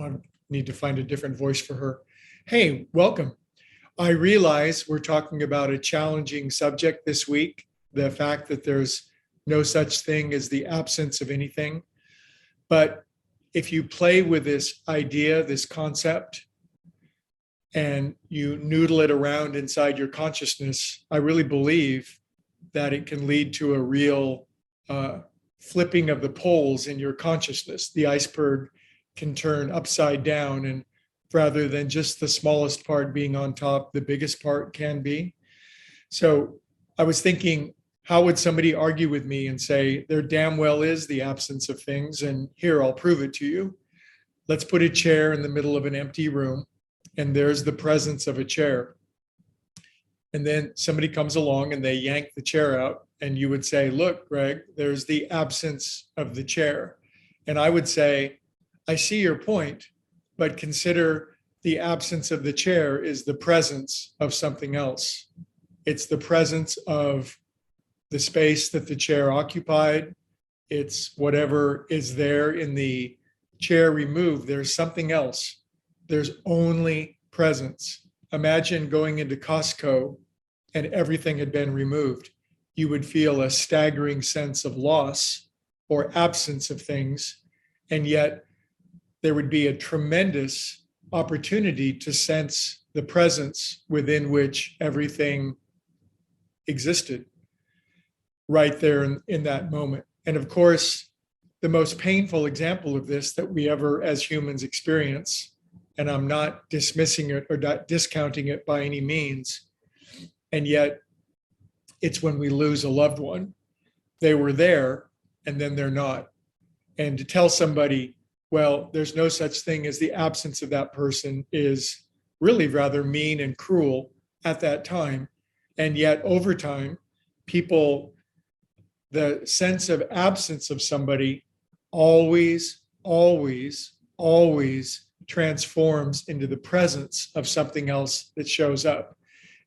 I need to find a different voice for her. Hey, welcome. I realize we're talking about a challenging subject this week, the fact that there's no such thing as the absence of anything. But if you play with this idea, this concept, and you noodle it around inside your consciousness, I really believe that it can lead to a real flipping of the poles in your consciousness. The iceberg can turn upside down, and rather than just the smallest part being on top, the biggest part can be. So I was thinking, how would somebody argue with me and say there damn well is the absence of things, and here, I'll prove it to you. Let's put a chair in the middle of an empty room, and there's the presence of a chair. And then somebody comes along and they yank the chair out, and you would say, look, Greg, there's the absence of the chair. And I would say, I see your point, but consider the absence of the chair is the presence of something else. It's the presence of the space that the chair occupied. It's whatever is there in the chair removed. There's something else. There's only presence. Imagine going into Costco and everything had been removed. You would feel a staggering sense of loss or absence of things, and yet there would be a tremendous opportunity to sense the presence within which everything existed right there in that moment. And of course, the most painful example of this that we ever as humans experience, and I'm not dismissing it or not discounting it by any means, and yet it's when we lose a loved one. They were there and then they're not. And to tell somebody, well, there's no such thing as the absence of that person is really rather mean and cruel at that time. And yet over time, people, the sense of absence of somebody always transforms into the presence of something else that shows up.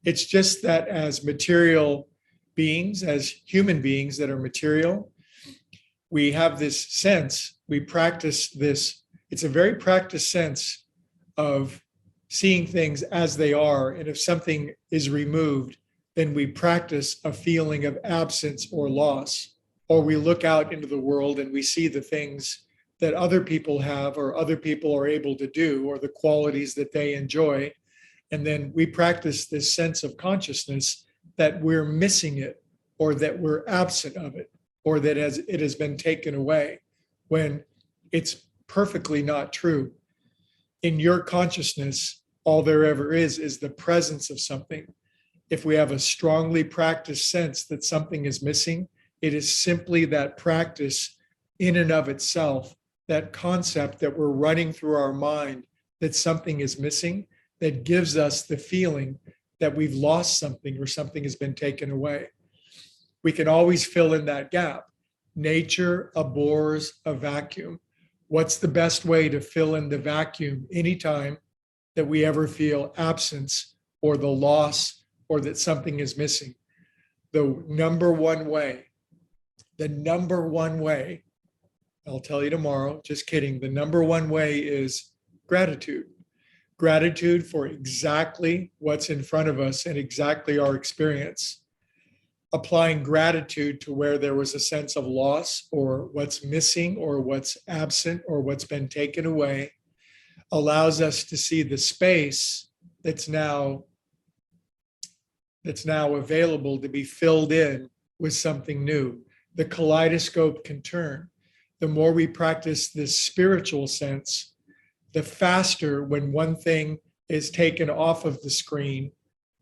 It's just that as material beings, as human beings that are material, we have this sense, we practice this. It's a very practiced sense of seeing things as they are. And if something is removed, then we practice a feeling of absence or loss. Or we look out into the world and we see the things that other people have or other people are able to do, or the qualities that they enjoy. And then we practice this sense of consciousness that we're missing it, or that we're absent of it, or that it has been taken away, when it's perfectly not true. In your consciousness, all there ever is the presence of something. If we have a strongly practiced sense that something is missing, it is simply that practice in and of itself, that concept that we're running through our mind that something is missing, that gives us the feeling that we've lost something or something has been taken away. We can always fill in that gap. Nature abhors a vacuum. What's the best way to fill in the vacuum anytime that we ever feel absence or the loss or that something is missing? The number one way, I'll tell you tomorrow, just kidding. The number one way is gratitude. Gratitude for exactly what's in front of us and exactly our experience. Applying gratitude to where there was a sense of loss or what's missing or what's absent or what's been taken away allows us to see the space that's now available to be filled in with something new. The kaleidoscope can turn. The more we practice this spiritual sense, the faster, when one thing is taken off of the screen,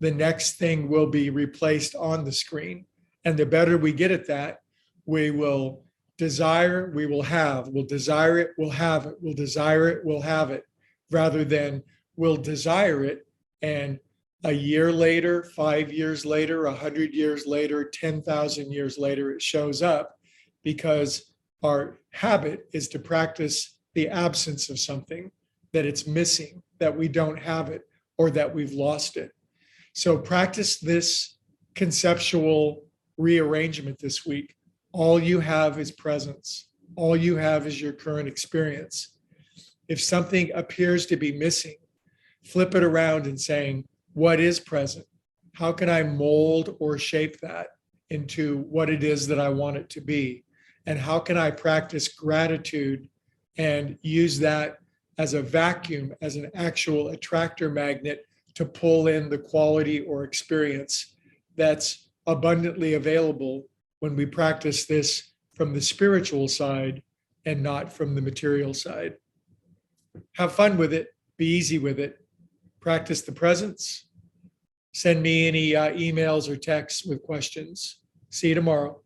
the next thing will be replaced on the screen. And the better we get at that, we will desire, we will have. We'll desire it, we'll have it. We'll desire it, we'll have it. Rather than we'll desire it, and a year later, 5 years later, 100 years later, 10,000 years later, it shows up, because our habit is to practice the absence of something, that it's missing, that we don't have it, or that we've lost it. So practice this conceptual rearrangement this week. All you have is presence. All you have is your current experience. If something appears to be missing, flip it around and saying, what is present? How can I mold or shape that into what it is that I want it to be? And how can I practice gratitude and use that as a vacuum, as an actual attractor magnet to pull in the quality or experience that's abundantly available when we practice this from the spiritual side and not from the material side. Have fun with it. Be easy with it. Practice the presence. Send me any emails or texts with questions. See you tomorrow.